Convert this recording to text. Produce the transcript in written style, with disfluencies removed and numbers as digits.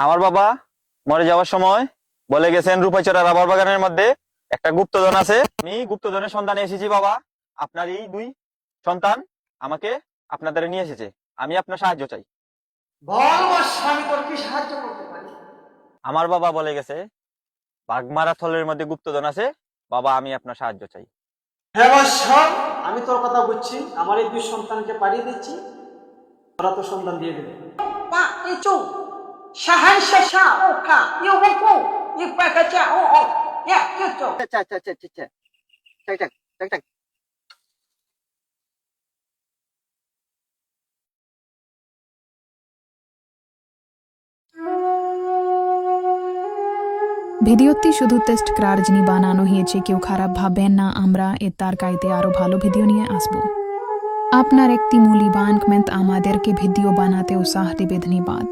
আমার বাবা মরে যাওয়ার সময় বলে গেছেন রূপাইচড়া রাবার বাগানের মধ্যে একটা গুপ্তধন আছে। আমি গুপ্তধনের সন্ধানে এসেছি বাবা। আপনার এই দুই সন্তান আমাকে আপনাদের নিয়ে এসেছে। আমি আপনার সাহায্য চাই। বল বৎস, আমি তোর কি সাহায্য করতে পারি? আমার বাবা বলে গেছে বাঘমারা থলের মধ্যে গুপ্তধন আছে। বাবা আমি আপনার সাহায্য চাই। হ্যাঁ বৎস, আমি তোর কথা বুঝছি। আমার এই দুই সন্তানকে পাঠিয়ে দিচ্ছি, ওরা তো সন্তান দিয়ে দেবে। 爸，你走，小孩小小，我看有我过，你快个家，哦，呀，就走。 ভিডিওটি শুধু টেস্ট করার জন্য বানানো হয়েছে, কেউ খারাপ ভাবেন না। আমরা তার কাইতে আরো ভালো ভিডিও নিয়ে আসব। আপনার একটি মূল্যবান কমেন্ট আমাদেরকে ভিডিও বানাতে উৎসাহ দেবে। ধন্যবাদ।